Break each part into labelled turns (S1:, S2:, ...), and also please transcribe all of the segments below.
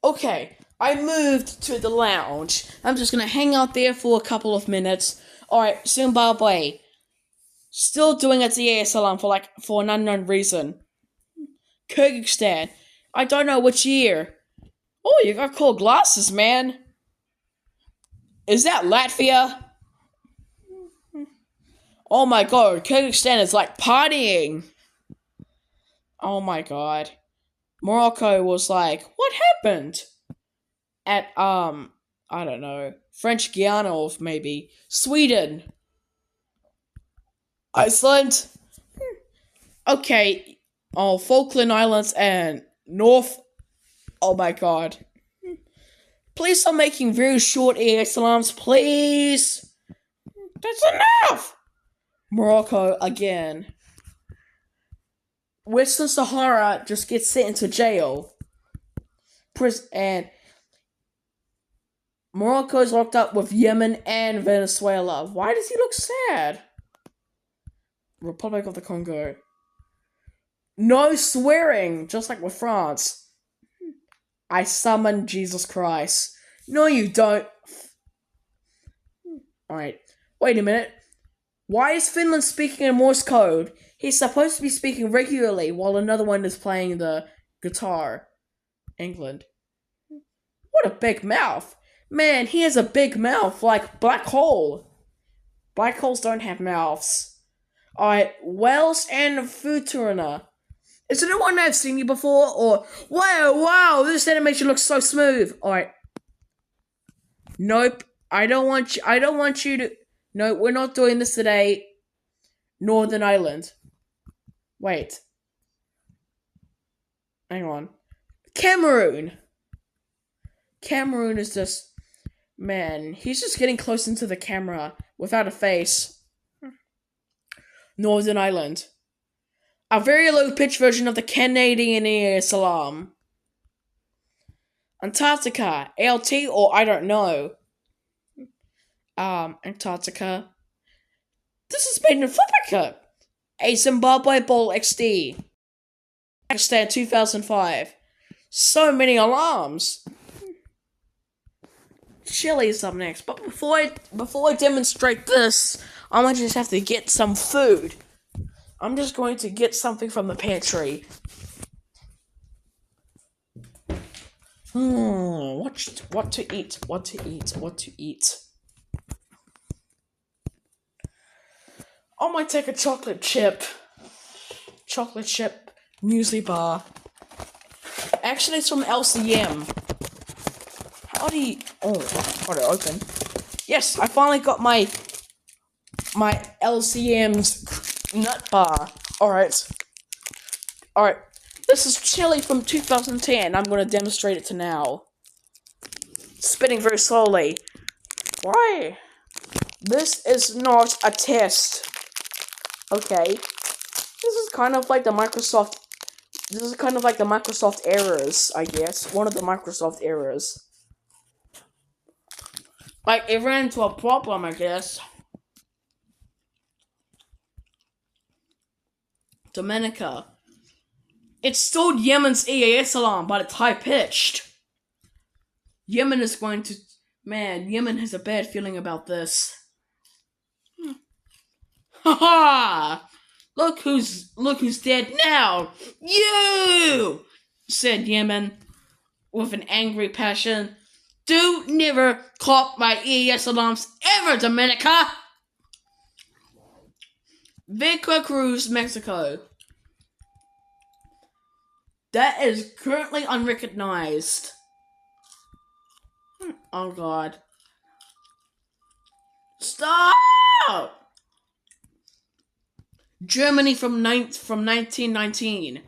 S1: Okay, I moved to the lounge. I'm just gonna hang out there for a couple of minutes. Alright, Zimbabwe. Still doing its EAS alarm for an unknown reason. Kyrgyzstan. I don't know which year. Oh, you got cool glasses, man. Is that Latvia? Oh my god, Kyrgyzstan is like partying. Oh my god. Morocco was like, what happened? At, I don't know, French Guiana or maybe Sweden. Iceland. Okay. Oh, Falkland Islands and North. Oh my god. Please stop making very short EX alarms, please. That's enough. Morocco again. Western Sahara just gets sent into jail. And Morocco is locked up with Yemen and Venezuela. Why does he look sad? Republic of the Congo. No swearing, just like with France. I summon Jesus Christ. No, you don't. Alright, wait a minute. Why is Finland speaking in Morse code? He's supposed to be speaking regularly while another one is playing the guitar. England. What a big mouth. Man, he has a big mouth like Black Hole. Black holes don't have mouths. Alright, Wales and Futurana. Is it the one I've seen you before? Or, wow, this animation looks so smooth. Alright. Nope. I don't want you to... No, we're not doing this today. Northern Ireland. Wait. Hang on. Cameroon. Cameroon is just... Man, he's just getting close into the camera without a face. Northern Ireland. A very low-pitched version of the Canadian EAS alarm. Antarctica. ALT or I don't know. Antarctica. This is made in Flipica. A Zimbabwe Ball XD. Pakistan 2005. So many alarms. Chile is up next. But before I demonstrate this, I might just have to get some food. I'm just going to get something from the pantry. What to eat? I might take a chocolate chip muesli bar. Actually, it's from LCM. How do you... Oh, got it open. Yes, I finally got my LCM's nut bar. Alright. This is chili from 2010. I'm going to demonstrate it to now. Spitting very slowly. Why? This is not a test. Okay. This is kind of like the Microsoft errors, I guess. One of the Microsoft errors. Like, it ran into a problem, I guess. Dominica. It stole Yemen's EAS alarm, but it's high-pitched. Yemen is going to... Man, Yemen has a bad feeling about this. Haha! Look who's dead now! You! Said Yemen with an angry passion. Do never clock my EAS alarms ever, Dominica! Veracruz, Mexico. That is currently unrecognized. Oh god. Stop! Germany from 1919.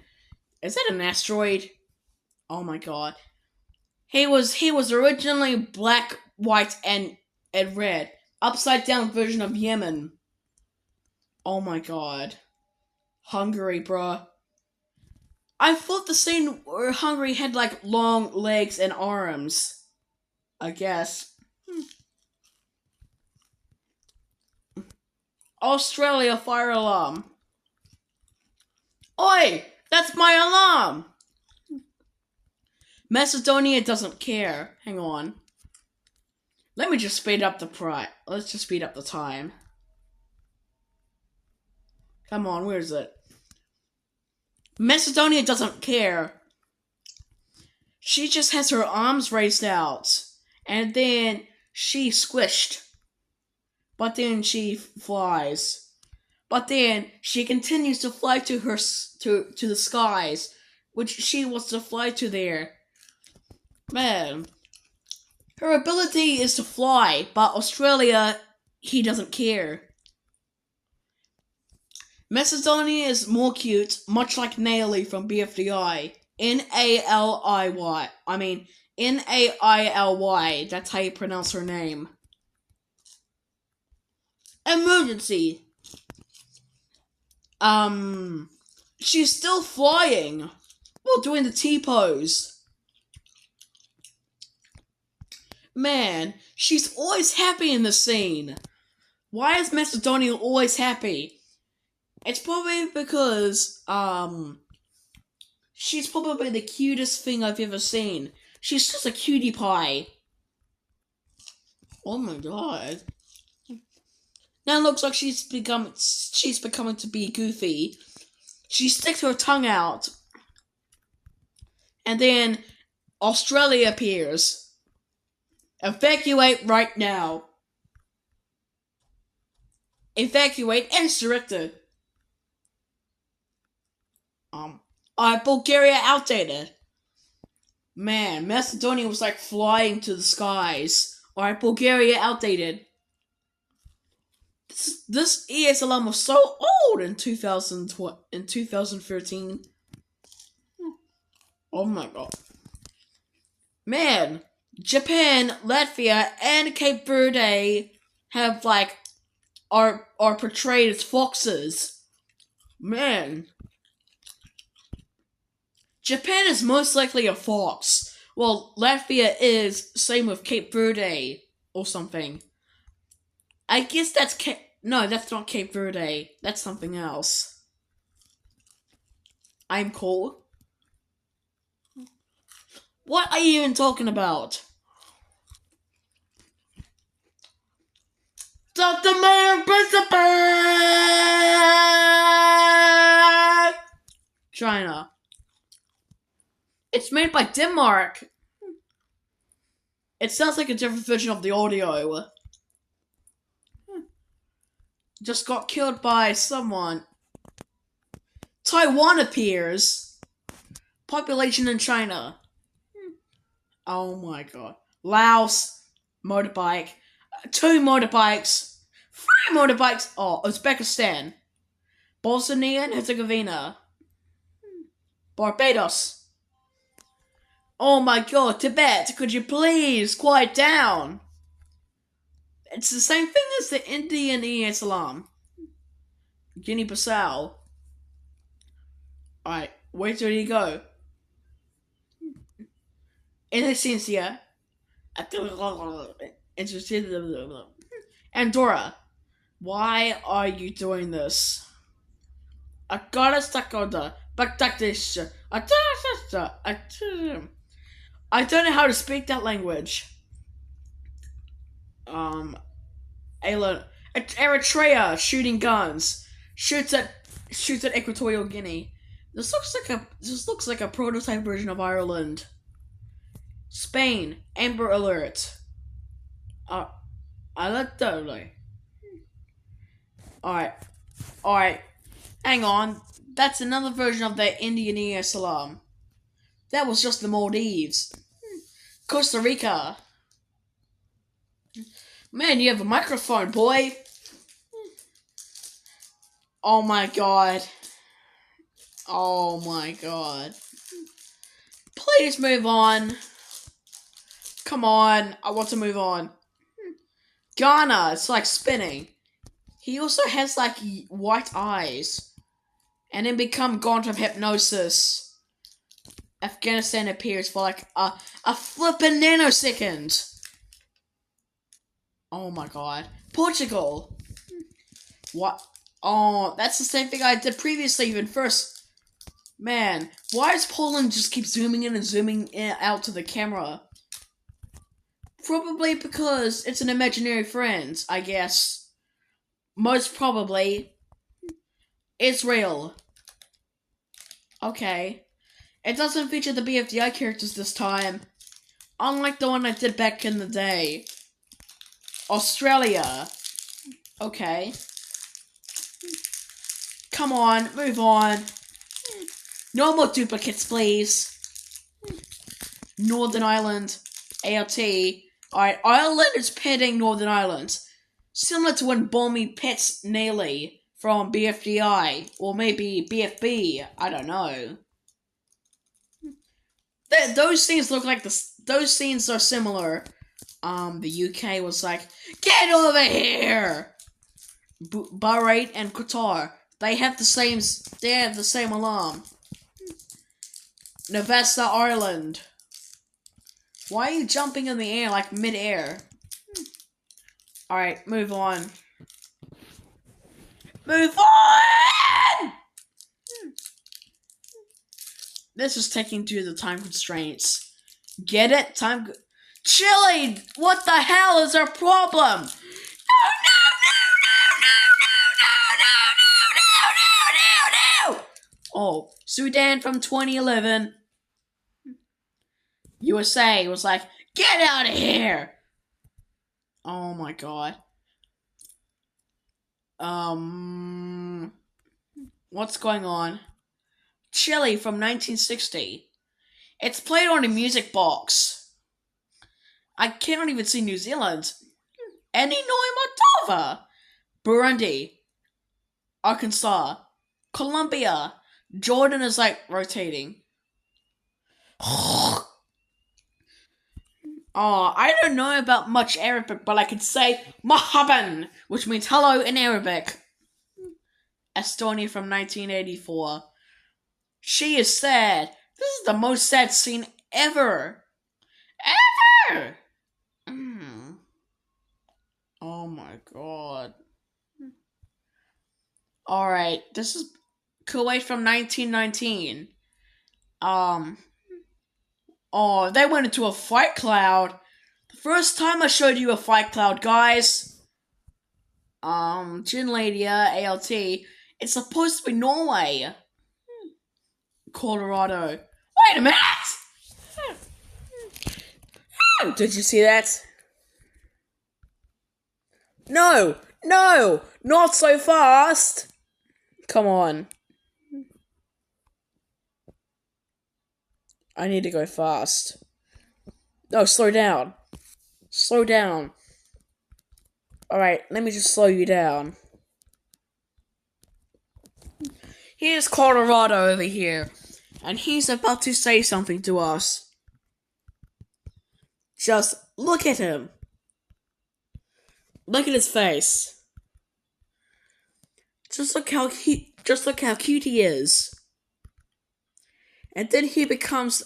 S1: Is that an asteroid? Oh my god. He was originally black, white, and red. Upside down version of Yemen. Oh my god. Hungary, bruh. I thought the scene where Hungary had like long legs and arms. I guess. Australia fire alarm. Oi! That's my alarm! Macedonia doesn't care. Hang on. Let me just speed up the Let's just speed up the time. Come on, where is it? Macedonia doesn't care. She just has her arms raised out. And then she squished. But then she flies. But then she continues to fly to the skies, which she wants to fly to there. Man. Her ability is to fly, but Australia, he doesn't care. Macedonia is more cute, much like Naily from BFDI. N-A-L-I-Y. I mean, N-A-I-L-Y. That's how you pronounce her name. Emergency. She's still flying while doing the T-pose. Man, she's always happy in the scene. Why is Macedonia always happy? It's probably because, she's probably the cutest thing I've ever seen. She's just a cutie pie. Oh my god. Now it looks like she's becoming to be goofy. She sticks her tongue out. And then Australia appears. Evacuate right now. Evacuate as directed. Alright, Bulgaria outdated. Man, Macedonia was like flying to the skies. Alright, Bulgaria outdated. This EAS alarm was so old in 2013. Oh my god. Man, Japan, Latvia, and Cape Verde have are portrayed as foxes. Man. Japan is most likely a fox. Well, Latvia is same with Cape Verde or something. I guess that's no, that's not Cape Verde. That's something else. I'm cool. What are you even talking about? Dr. Mayor Principal! China. It's made by Denmark. It sounds like a different version of the audio. Just got killed by someone. Taiwan appears. Population in China. Oh my god. Laos. Motorbike. 2 motorbikes. 3 motorbikes. Oh, Uzbekistan. Bosnia and Herzegovina. Barbados. Oh my god, Tibet, could you please quiet down? It's the same thing as the Indian EAS alarm. Guinea-Bissau. Alright, where did he go? Indonesia. Andorra. Why are you doing this? I gotta stuck on the Bangladesh. I don't know how to speak that language. Eritrea shooting guns. Shoots at Equatorial Guinea. This looks like a prototype version of Ireland. Spain, Amber Alert. Alert. Alright. Hang on. That's another version of the Indian EAS alarm. That was just the Maldives. Costa Rica. Man, you have a microphone, boy. Oh my god. Oh my god. Please move on. Come on, I want to move on. Ghana, it's like spinning. He also has like white eyes. And then become gone from hypnosis. Afghanistan appears for like a flippin' nanosecond. Oh my god. Portugal. What? Oh, that's the same thing I did previously even first. Man, why does Poland just keep zooming in and zooming out to the camera? Probably because it's an imaginary friend, I guess. Most probably. Israel. Okay. It doesn't feature the BFDI characters this time. Unlike the one I did back in the day. Australia. Okay. Come on, move on. No more duplicates, please. Northern Ireland. ALT. Alright, Ireland is petting Northern Ireland. Similar to when Balmy pets Nelly from BFDI. Or maybe BFB. I don't know. Those scenes look like those scenes are similar. The UK was like, get over here! Bahrain and Qatar. They have the same alarm. Nevada, Ireland. Why are you jumping in the air like mid-air? Alright, move on. Move on! This is taking due to the time constraints. Get it? Chile! What the hell is our problem? No! Oh, Sudan from 2011. USA was like, get out of here! Oh my god. What's going on? Chile from 1960. It's played on a music box. I cannot even see New Zealand. Any no Moldova. Burundi. Arkansas. Colombia. Jordan is like rotating. Oh, I don't know about much Arabic, but I can say Mahaban, which means hello in Arabic. Estonia from 1984. She is sad. This is the most sad scene ever. Ever! Oh my god. Alright, this is Kuwait from 1919. Oh, they went into a fight cloud. The first time I showed you a fight cloud, guys. Jinladia, ALT. It's supposed to be Norway. Colorado. Wait a minute! Did you see that? No! No! Not so fast! Come on. I need to go fast. No, slow down. Slow down. Alright, let me just slow you down. Here's Colorado over here. And he's about to say something to us. Just look at him. Look at his face. Just look how cute he is. And then he becomes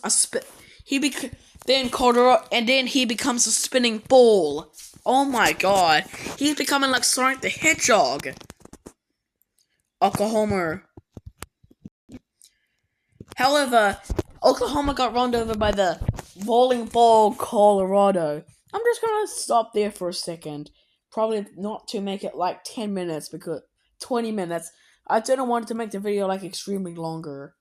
S1: then he becomes a spinning ball. Oh my god. He's becoming like Sonic the Hedgehog. Oklahoma. However, Oklahoma got run over by the rolling ball Colorado. I'm just gonna stop there for a second. Probably not to make it like 10 minutes, because 20 minutes. I didn't want to make the video like extremely longer.